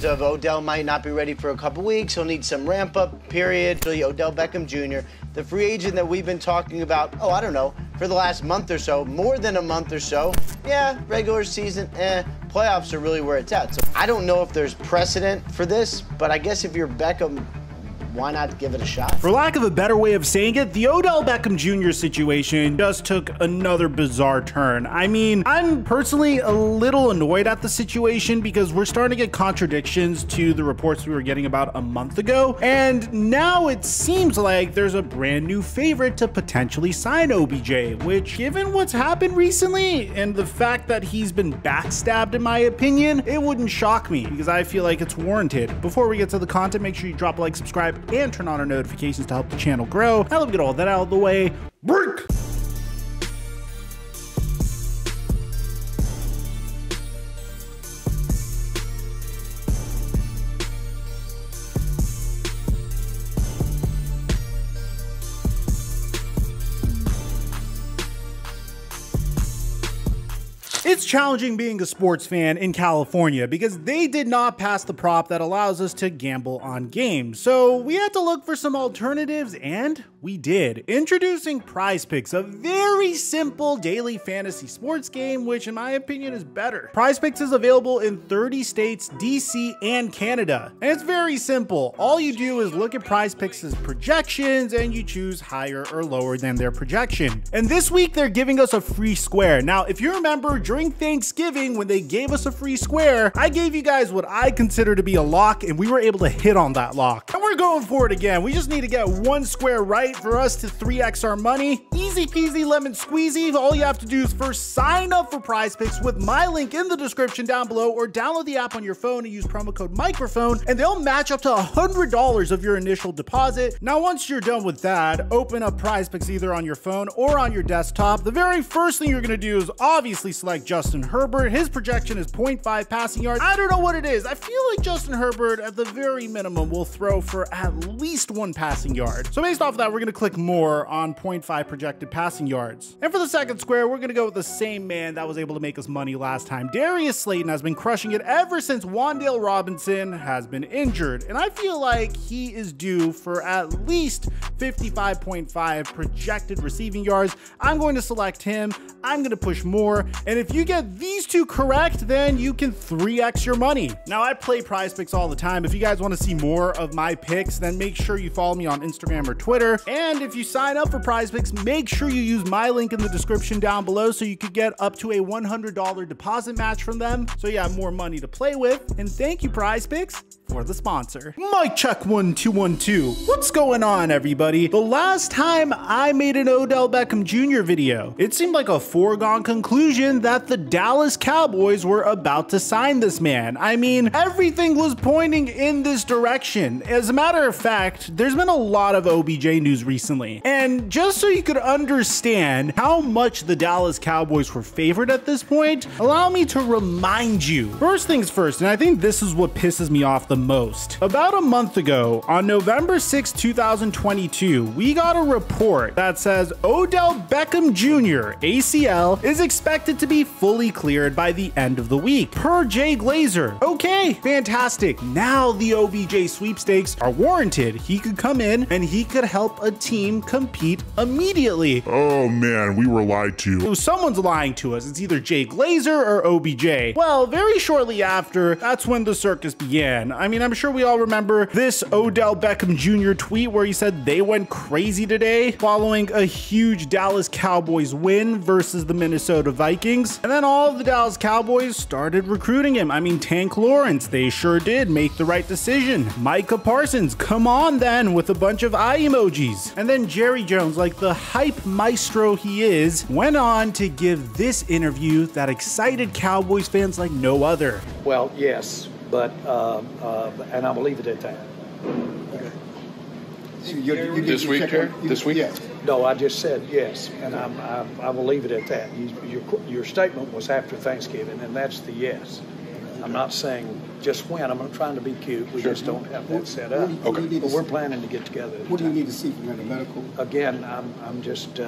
of Odell might not be ready for a couple weeks. He'll need some ramp-up period. Odell Beckham Jr., the free agent that we've been talking about, oh, I don't know, for the last month or so, more than a month or so. Yeah, regular season, playoffs are really where it's at. So I don't know if there's precedent for this, but I guess if you're Beckham, why not give it a shot? For lack of a better way of saying it, the Odell Beckham Jr. situation just took another bizarre turn. I mean, I'm personally a little annoyed at the situation because we're starting to get contradictions to the reports we were getting about a month ago. And now it seems like there's a brand new favorite to potentially sign OBJ, which, given what's happened recently and the fact that he's been backstabbed, in my opinion, it wouldn't shock me because I feel like it's warranted. Before we get to the content, make sure you drop a like, subscribe, and turn on our notifications to help the channel grow. Now let me get all that out of the way. Break! It's challenging being a sports fan in California because they did not pass the prop that allows us to gamble on games. So we had to look for some alternatives, and we did. Introducing Prize Picks, a very simple daily fantasy sports game, which in my opinion is better. Prize Picks is available in 30 states, DC, and Canada. And it's very simple. All you do is look at Prize Picks' projections and you choose higher or lower than their projection. And this week they're giving us a free square. Now, if you remember during Thanksgiving when they gave us a free square, I gave you guys what I consider to be a lock and we were able to hit on that lock. And we're going for it again. We just need to get one square right for us to 3x our money. Easy peasy lemon squeezy. All you have to do is first sign up for Prize Picks with my link in the description down below, or download the app on your phone and use promo code Mikerophone, and they'll match up to $100 of your initial deposit. Now, once you're done with that, open up Prize Picks either on your phone or on your desktop. The very first thing you're gonna do is obviously select Justin Herbert. His projection is 0.5 passing yards. I don't know what it is. I feel like Justin Herbert at the very minimum will throw for at least 1 passing yard. So based off of that, we're gonna click more on 0.5 projected passing yards. And for the second square, we're gonna go with the same man that was able to make us money last time. Darius Slayton has been crushing it ever since Wan'Dale Robinson has been injured. And I feel like he is due for at least 55.5 projected receiving yards. I'm going to select him. I'm gonna push more. And if you get these two correct, then you can 3x your money. Now, I play Prize Picks all the time. If you guys want to see more of my picks, then make sure you follow me on Instagram or Twitter. And if you sign up for Prize Picks, make sure you use my link in the description down below so you could get up to a $100 deposit match from them. So you have more money to play with. And thank you, Prize Picks, for the sponsor. Mic check 1 2 1 2. What's going on, everybody? The last time I made an Odell Beckham Jr. video, it seemed like a foregone conclusion that the Dallas Cowboys were about to sign this man. I mean, everything was pointing in this direction. As a matter of fact, there's been a lot of OBJ news recently. And just so you could understand how much the Dallas Cowboys were favored at this point, allow me to remind you. First things first, and I think this is what pisses me off the most. About a month ago, on November 6, 2022, we got a report that says Odell Beckham Jr. ACL is expected to be fully cleared by the end of the week, per Jay Glazer. Okay, fantastic. Now the OBJ sweepstakes are warranted. He could come in and he could help a team compete immediately. Oh man, we were lied to. Someone's lying to us. It's either Jay Glazer or OBJ. Well, very shortly after, that's when the circus began. I mean, I'm sure we all remember this Odell Beckham Jr. tweet where he said they went crazy today following a huge Dallas Cowboys win versus the Minnesota Vikings. And then all of the Dallas Cowboys started recruiting him. I mean, Tank Lawrence, they sure did make the right decision. Micah Parsons, come on then, with a bunch of eye emojis. And then Jerry Jones, like the hype maestro he is, went on to give this interview that excited Cowboys fans like no other. Well, yes, but and I'll leave it at that. Okay. So This week, Terry? This week? Yes. No, I just said yes, and I will leave it at that. Your statement was after Thanksgiving, and that's the yes. I'm not saying just when. I'm not trying to be cute. We just don't have that set up. Okay. But we're planning to get together. What do you need to see from the medical? Again, I'm just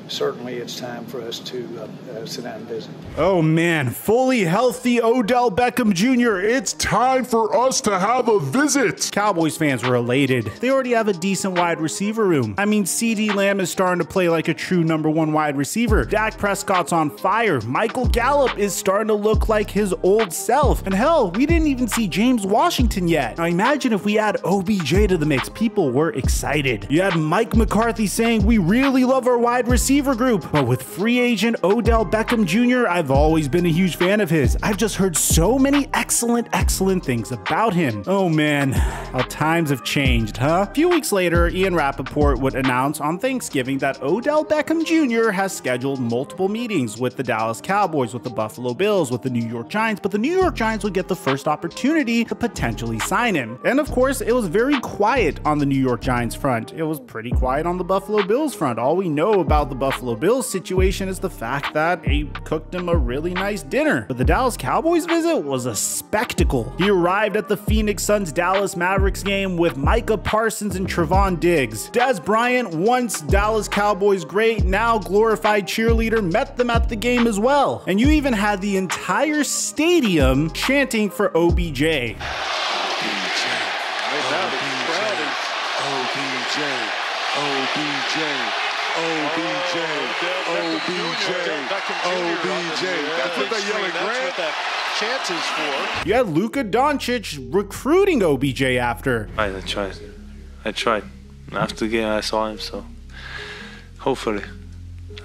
certainly it's time for us to sit down and visit. Oh man, fully healthy Odell Beckham Jr. It's time for us to have a visit. Cowboys fans were elated. They already have a decent wide receiver room. I mean, CeeDee Lamb is starting to play like a true #1 wide receiver. Dak Prescott's on fire. Michael Gallup is starting to look like his old self. And hell, we didn't even see James Washington yet. Now imagine if we add OBJ to the mix. People were excited. You had Mike McCarthy saying we really love our wide receiver group. But with free agent Odell Beckham Jr., I've always been a huge fan of his. I've just heard so many excellent things about him. Oh man, how times have changed, huh? A few weeks later, Ian Rappaport would announce on Thanksgiving that Odell Beckham Jr. has scheduled multiple meetings with the Dallas Cowboys, with the Buffalo Bills, with the New York Giants, but the New York Giants would get the first opportunity to potentially sign him. And of course, it was very quiet on the New York Giants front. It was pretty quiet on the Buffalo Bills front. All we know about the Buffalo Bills situation is the fact that they cooked him a really nice dinner. But the Dallas Cowboys visit was a spectacle. He arrived at the Phoenix Suns Dallas Mavericks game with Micah Parsons and Trevon Diggs. Des Bryant, once Dallas Cowboys great, now glorified cheerleader, met them at the game as well. And you even had the entire stadium chanting for OBJ. That's what they're yelling, Grant. Chances for. You had Luka Doncic recruiting OBJ after. I tried. After the game, I saw him, so hopefully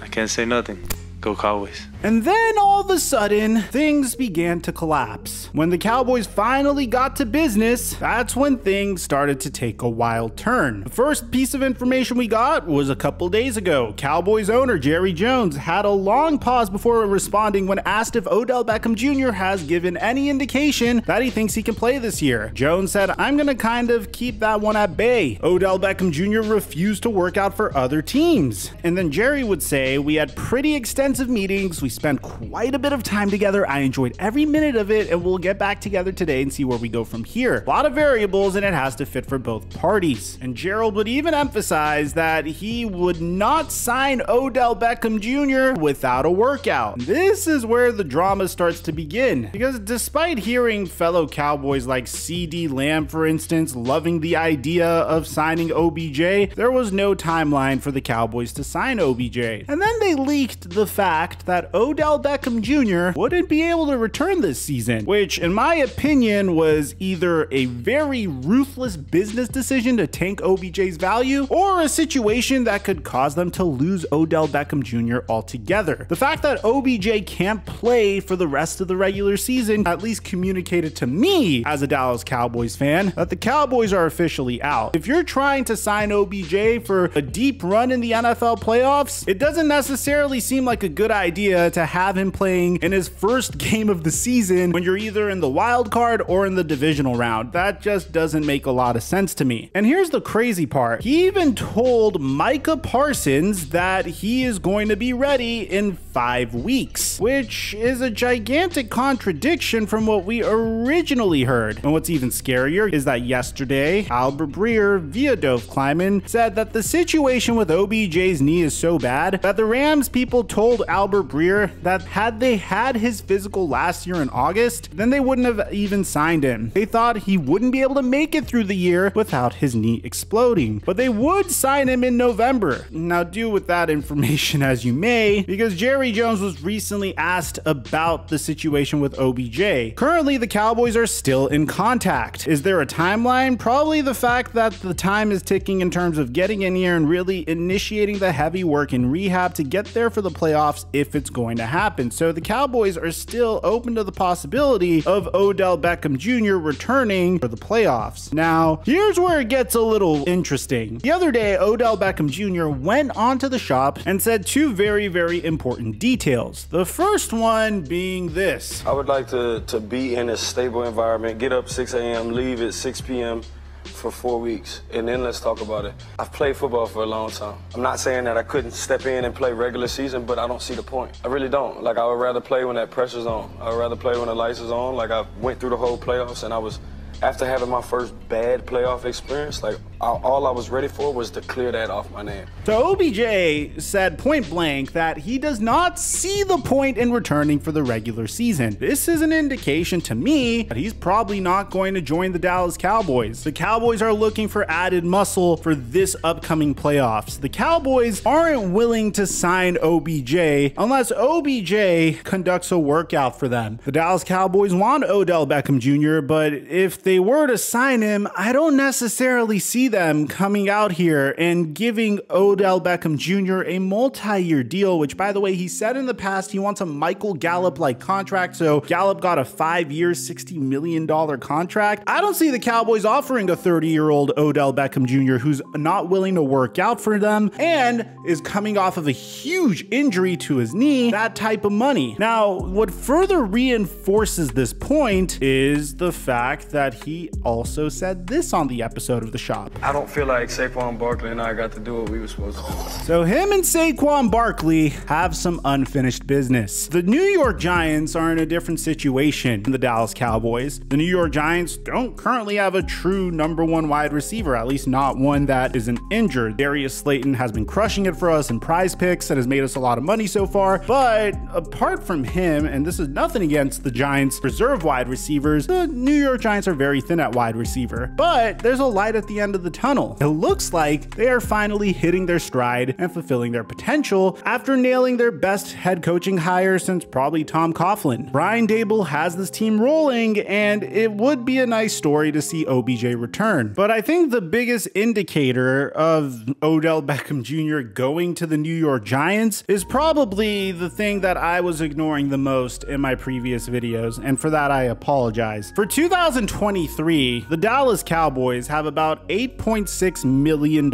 I can't say nothing. Go Cowboys. And then all of a sudden, things began to collapse. When the Cowboys finally got to business, that's when things started to take a wild turn. The first piece of information we got was a couple days ago. Cowboys owner Jerry Jones had a long pause before responding when asked if Odell Beckham Jr. has given any indication that he thinks he can play this year. Jones said, "I'm gonna kind of keep that one at bay." Odell Beckham Jr. refused to work out for other teams. And then Jerry would say, "We had pretty extensive meetings. We spent quite a bit of time together. I enjoyed every minute of it, and we'll get back together today and see where we go from here. A lot of variables, and it has to fit for both parties." And Gerald would even emphasize that he would not sign Odell Beckham Jr. without a workout. This is where the drama starts to begin, because despite hearing fellow Cowboys like CeeDee Lamb, for instance, loving the idea of signing OBJ, there was no timeline for the Cowboys to sign OBJ. And then they leaked the fact that Odell Beckham Jr. wouldn't be able to return this season, which in my opinion was either a very ruthless business decision to tank OBJ's value, or a situation that could cause them to lose Odell Beckham Jr. altogether. The fact that OBJ can't play for the rest of the regular season at least communicated to me as a Dallas Cowboys fan that the Cowboys are officially out. If you're trying to sign OBJ for a deep run in the NFL playoffs, it doesn't necessarily seem like a good idea to have him playing in his first game of the season when you're either in the wild card or in the divisional round. That just doesn't make a lot of sense to me. And here's the crazy part. He even told Micah Parsons that he is going to be ready in 5 weeks, which is a gigantic contradiction from what we originally heard. And what's even scarier is that yesterday, Albert Breer via Dove Kleiman said that the situation with OBJ's knee is so bad that the Rams people told Albert Breer that had they had his physical last year in August, then they wouldn't have even signed him. They thought he wouldn't be able to make it through the year without his knee exploding, but they would sign him in November. Now do with that information as you may, because Jerry Jones was recently asked about the situation with OBJ. Currently, the Cowboys are still in contact. Is there a timeline? Probably the fact that the time is ticking in terms of getting in here and really initiating the heavy work in rehab to get there for the playoffs if it's going to happen. So the Cowboys are still open to the possibility of Odell Beckham Jr. returning for the playoffs. Now, here's where it gets a little interesting. The other day, Odell Beckham Jr. went onto the shop and said two very, very important details. The first one being this. I would like to be in a stable environment, get up 6 a.m., leave at 6 p.m. for 4 weeks, and then let's talk about it. I've played football for a long time. I'm not saying that I couldn't step in and play regular season, but I don't see the point. I really don't. I would rather play when that pressure's on. I would rather play when the lights is on. I went through the whole playoffs, and I was After having my first bad playoff experience, like all I was ready for was to clear that off my name. So OBJ said point blank that he does not see the point in returning for the regular season. This is an indication to me that he's probably not going to join the Dallas Cowboys. The Cowboys are looking for added muscle for this upcoming playoffs. The Cowboys aren't willing to sign OBJ unless OBJ conducts a workout for them. The Dallas Cowboys want Odell Beckham Jr., but if they were to sign him, I don't necessarily see them coming out here and giving Odell Beckham Jr. a multi-year deal, which, by the way, he said in the past he wants a Michael Gallup-like contract. So Gallup got a 5-year, $60 million contract. I don't see the Cowboys offering a 30-year-old Odell Beckham Jr. who's not willing to work out for them and is coming off of a huge injury to his knee that type of money. Now, what further reinforces this point is the fact that he also said this on the episode of The Shop. I don't feel like Saquon Barkley and I got to do what we were supposed to do. So him and Saquon Barkley have some unfinished business. The New York Giants are in a different situation than the Dallas Cowboys. The New York Giants don't currently have a true #1 wide receiver, at least not one that isn't injured. Darius Slayton has been crushing it for us in Prize Picks and has made us a lot of money so far, but apart from him, and this is nothing against the Giants' reserve wide receivers, the New York Giants are very thin at wide receiver. But there's a light at the end of the tunnel. It looks like they are finally hitting their stride and fulfilling their potential after nailing their best head coaching hire since probably Tom Coughlin. Brian Daboll has this team rolling, and it would be a nice story to see OBJ return. But I think the biggest indicator of Odell Beckham Jr. going to the New York Giants is probably the thing that I was ignoring the most in my previous videos, and for that I apologize. For 2023, the Dallas Cowboys have about $8.6 million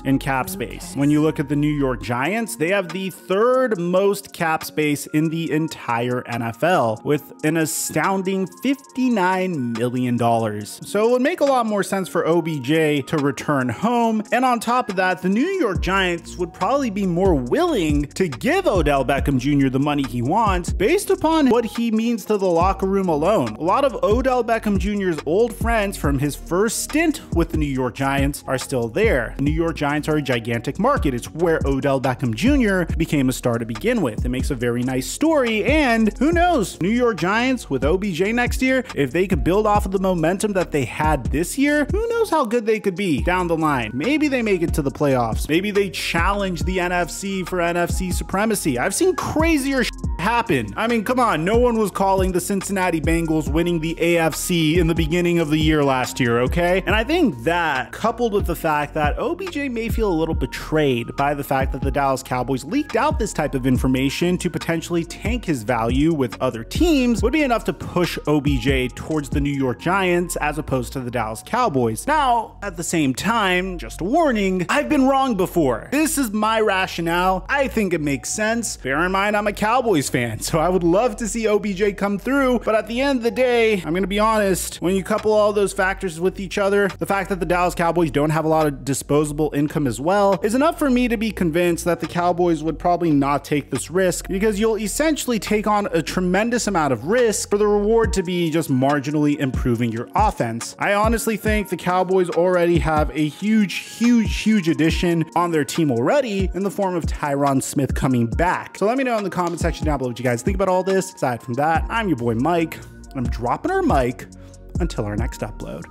in cap space. When you look at the New York Giants, they have the third most cap space in the entire NFL with an astounding $59 million. So it would make a lot more sense for OBJ to return home. And on top of that, the New York Giants would probably be more willing to give Odell Beckham Jr. the money he wants based upon what he means to the locker room alone. A lot of Odell Beckham Jr.'s old friends from his first stint with the New York Giants are still there. The New York Giants are a gigantic market. It's where Odell Beckham Jr. became a star to begin with. It makes a very nice story, and who knows, New York Giants with OBJ next year, if they could build off of the momentum that they had this year, who knows how good they could be down the line. Maybe they make it to the playoffs. Maybe they challenge the NFC for NFC supremacy. I've seen crazier happen. I mean, come on, no one was calling the Cincinnati Bengals winning the AFC in the beginning of the year last year, okay? And I think that, coupled with the fact that OBJ may feel a little betrayed by the fact that the Dallas Cowboys leaked out this type of information to potentially tank his value with other teams, would be enough to push OBJ towards the New York Giants as opposed to the Dallas Cowboys. Now, at the same time, just a warning, I've been wrong before. This is my rationale. I think it makes sense. Bear in mind, I'm a Cowboys fan, so I would love to see OBJ come through, but at the end of the day, I'm gonna be honest, when you couple all those factors with each other, the fact that the Dallas Cowboys don't have a lot of disposable income as well is enough for me to be convinced that the Cowboys would probably not take this risk, because you'll essentially take on a tremendous amount of risk for the reward to be just marginally improving your offense. I honestly think the Cowboys already have a huge addition on their team already in the form of Tyron Smith coming back. So let me know in the comment section down below what you guys think about all this. Aside from that, I'm your boy Mike, and I'm dropping our mic until our next upload.